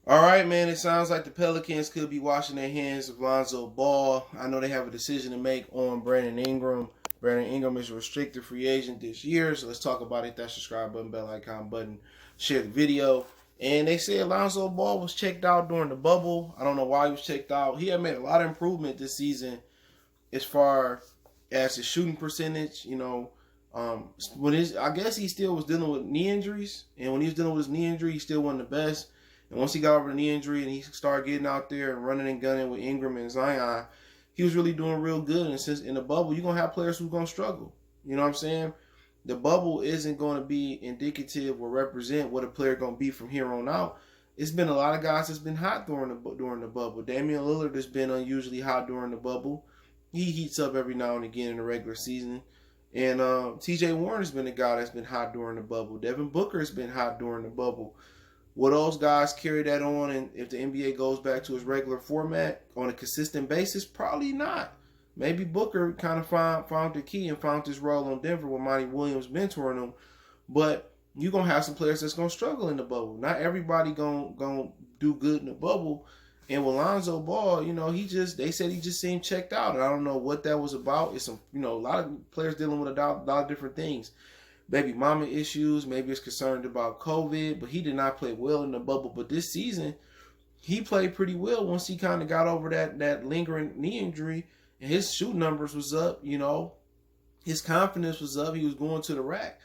All right, man. It sounds like the Pelicans could be washing their hands of Lonzo Ball. I know they have a decision to make on Brandon Ingram. Brandon Ingram is a restricted free agent this year, so let's talk about it. That subscribe button, bell icon button, share the video. And they said Lonzo Ball was checked out during the bubble. I don't know why he was checked out. He had made a lot of improvement this season as far as his shooting percentage. I guess he still was dealing with knee injuries, and when he was dealing with his knee injury, he still wasn't the best. And once he got over the knee injury and he started getting out there and running and gunning with Ingram and Zion, he was really doing real good. And since in the bubble, you're going to have players who's going to struggle. You know what I'm saying? The bubble isn't going to be indicative or represent what a player going to be from here on out. It's been a lot of guys that's been hot during the bubble. Damian Lillard has been unusually hot during the bubble. He heats up every now and again in the regular season. And T.J. Warren has been a guy that's been hot during the bubble. Devin Booker has been hot during the bubble. Will those guys carry that on, and if the NBA goes back to its regular format on a consistent basis? Probably not. Maybe Booker kind of found the key and found his role on Denver with Monty Williams mentoring him. But you're going to have some players that's going to struggle in the bubble. Not everybody going to do good in the bubble. And with Lonzo Ball, they said he just seemed checked out. And I don't know what that was about. It's a lot of players dealing with a lot of different things. Baby mama issues, maybe it's concerned about COVID, but he did not play well in the bubble. But this season, he played pretty well once he kind of got over that lingering knee injury, and his shoot numbers was up, his confidence was up, he was going to the rack.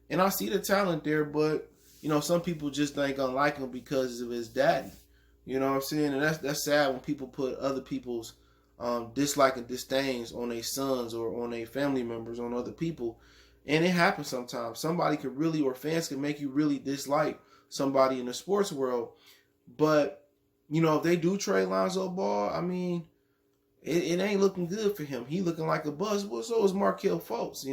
And I see the talent there, but, some people just ain't gonna like him because of his daddy. You know what I'm saying? And that's sad when people put other people's dislike and disdains on their sons or on their family members, on other people. And it happens sometimes. Somebody could really, or fans can make you really dislike somebody in the sports world. But, if they do trade Lonzo Ball, I mean, it ain't looking good for him. He looking like a buzz. Well, so is Markelle Fultz,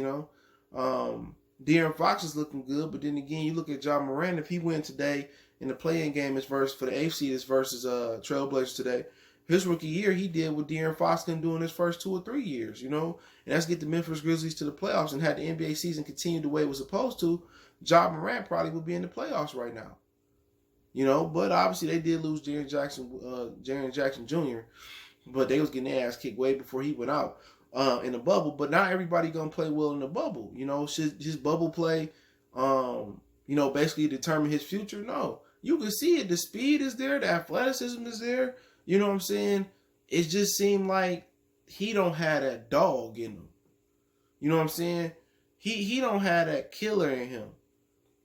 De'Aaron Fox is looking good. But then again, you look at John Moran. If he win today in the play-in game for the eighth seed versus Trailblazers today, his rookie year, he did what De'Aaron Fox couldn't do in his first 2 or 3 years, And that's get the Memphis Grizzlies to the playoffs. And had the NBA season continued the way it was supposed to, Ja Morant probably would be in the playoffs right now. But obviously they did lose Jaren Jackson Jr., but they was getting their ass kicked way before he went out in the bubble. But not everybody going to play well in the bubble. Should his bubble play, basically determine his future? No. You can see it. The speed is there. The athleticism is there. You know what I'm saying? It just seemed like he don't have that dog in him. You know what I'm saying? He don't have that killer in him.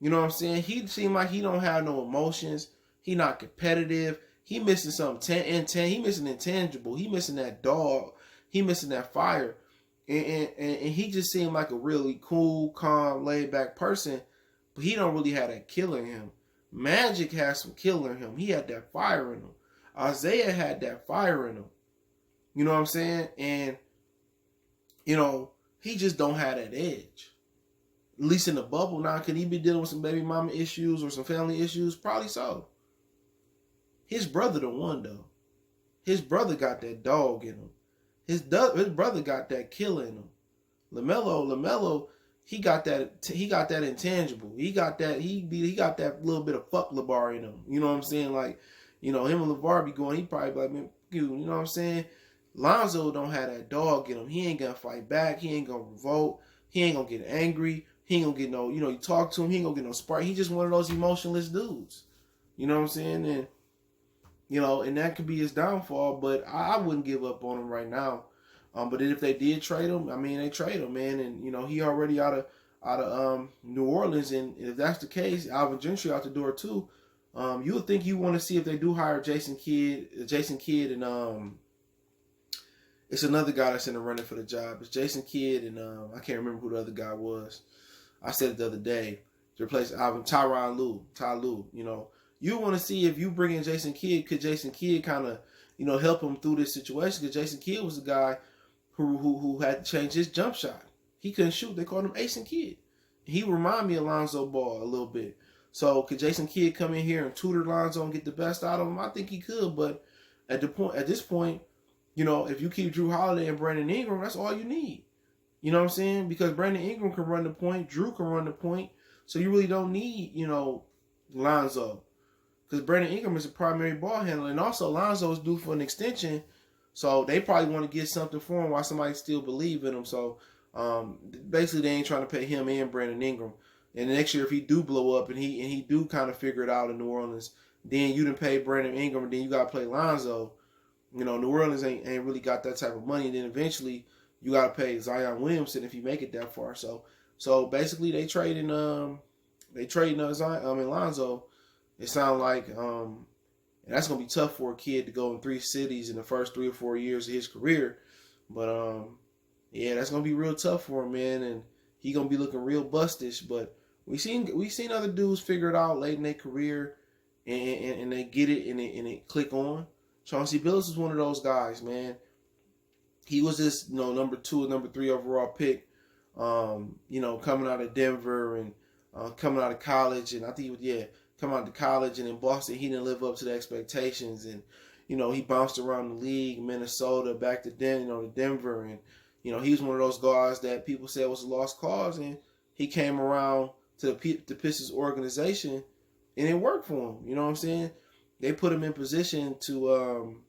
You know what I'm saying? He seemed like he don't have no emotions. He not competitive. He missing something. He missing intangible. He missing that dog. He missing that fire. And he just seemed like a really cool, calm, laid back person. But he don't really have that killer in him. Magic has some killer in him. He had that fire in him. Isaiah had that fire in him. You know what I'm saying? And, he just don't have that edge. At least in the bubble now. Could he be dealing with some baby mama issues or some family issues? Probably so. His brother the one, though. His brother got that dog in him. His brother got that killer in him. LaMelo, he got that intangible. He got that little bit of fuck LeVar in him. You know what I'm saying? Like, him and LeVar be going, he probably be like, man, you know what I'm saying? Lonzo don't have that dog in him. He ain't gonna fight back. He ain't gonna revolt. He ain't gonna get angry. He ain't gonna get no, you talk to him, he ain't gonna get no spark. He just one of those emotionless dudes. You know what I'm saying? And, and that could be his downfall, but I wouldn't give up on him right now. But if they did trade him, I mean, they trade him, man. And, he already out of New Orleans. And if that's the case, Alvin Gentry out the door too. You would think you want to see if they do hire Jason Kidd, and it's another guy that's in the running for the job. It's Jason Kidd, and I can't remember who the other guy was. I said it the other day to replace Alvin. Ty Lue. You want to see if you bring in Jason Kidd, could Jason Kidd kind of help him through this situation? Because Jason Kidd was the guy who had to change his jump shot. He couldn't shoot. They called him Ace and Kidd. He reminded me of Lonzo Ball a little bit. So could Jason Kidd come in here and tutor Lonzo and get the best out of him? I think he could, but at this point, if you keep Drew Holiday and Brandon Ingram, that's all you need. You know what I'm saying? Because Brandon Ingram can run the point, Drew can run the point, so you really don't need, Lonzo. because Brandon Ingram is a primary ball handler, and also Lonzo is due for an extension, so they probably want to get something for him while somebody still believe in him. So basically, they ain't trying to pay him and Brandon Ingram. And next year, if he do blow up and he do kind of figure it out in New Orleans, then you didn't pay Brandon Ingram, and then you got to play Lonzo. You know, New Orleans ain't really got that type of money. And then eventually, you got to pay Zion Williamson if you make it that far. So basically, they trading Lonzo. It sounds like and that's gonna be tough for a kid to go in 3 cities in the first 3 or 4 years of his career. But yeah, that's gonna be real tough for him, man, and he gonna be looking real bustish. But we seen other dudes figure it out late in their career, and they get it and it click on. Chauncey Billups is one of those guys, man. He was this number 2 or number 3 overall pick, coming out of Denver and coming out of college, and I think coming out of college, and in Boston he didn't live up to the expectations, and he bounced around the league, Minnesota, back to Denver, and he was one of those guys that people said was a lost cause, and he came around to the Pistons organization, and it worked for him. You know what I'm saying? They put him in position to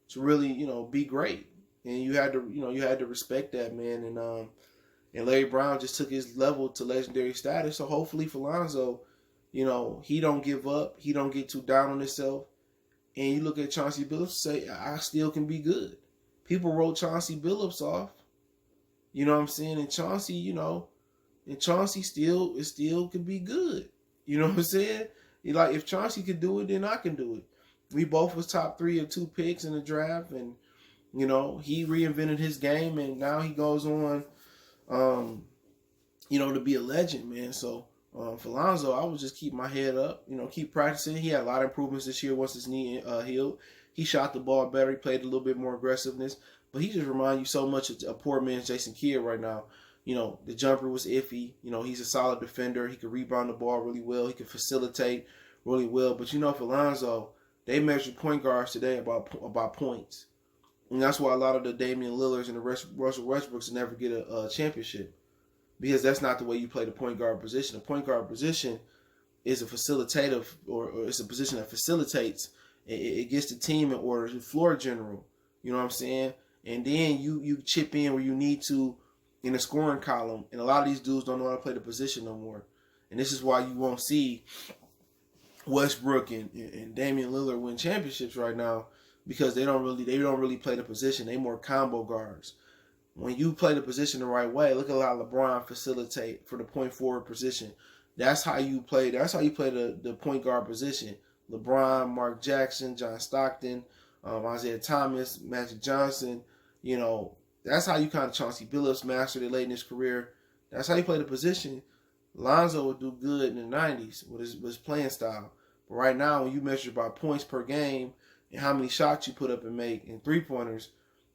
to really be great, and you had to respect that, man, and Larry Brown just took his level to legendary status. So hopefully for Lonzo, he don't give up, he don't get too down on himself. And you look at Chauncey Billups and say, I still can be good. People wrote Chauncey Billups off. You know what I'm saying? And Chauncey, still could be good. You know what I'm saying? Like, if Chauncey could do it, then I can do it. We both was top 3 or 2 picks in the draft, and he reinvented his game, and now he goes on, to be a legend, man. So for Lonzo, I would just keep my head up, keep practicing. He had a lot of improvements this year once his knee healed. He shot the ball better. He played a little bit more aggressiveness, but he just reminds you so much of a poor man's Jason Kidd right now. The jumper was iffy. He's a solid defender. He could rebound the ball really well. He could facilitate really well. But for Lonzo, they measure point guards today about points. And that's why a lot of the Damian Lillards and the Russell Westbrooks never get a championship. Because that's not the way you play the point guard position. The point guard position is a facilitative, or it's a position that facilitates. It gets the team in order. It's floor general. You know what I'm saying? And then you chip in where you need to in the scoring column. And a lot of these dudes don't know how to play the position no more. And this is why you won't see Westbrook and Damian Lillard win championships right now, because they don't really play the position. They more combo guards. When you play the position the right way, look at how LeBron facilitate for the point forward position. That's how you play. That's how you play the point guard position. LeBron, Mark Jackson, John Stockton, Isaiah Thomas, Magic Johnson. That's how you kind of Chauncey Billups mastered it late in his career. That's how you play the position. Lonzo would do good in the 90s with his playing style. But right now, when you measure by points per game and how many shots you put up and make and 3-pointers,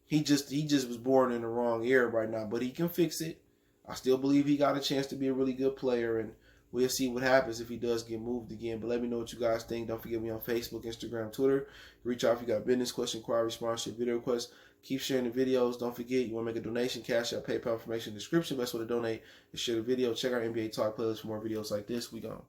he just was born in the wrong era right now. But he can fix it. I still believe he got a chance to be a really good player, and we'll see what happens if he does get moved again. But let me know what you guys think. Don't forget me on Facebook, Instagram, Twitter. Reach out if you got business question, inquiry, sponsorship, video requests. Keep sharing the videos. Don't forget, you want to make a donation, Cash App, PayPal information in the description. Best way to donate is share the video. Check our NBA Talk playlist for more videos like this. We gone.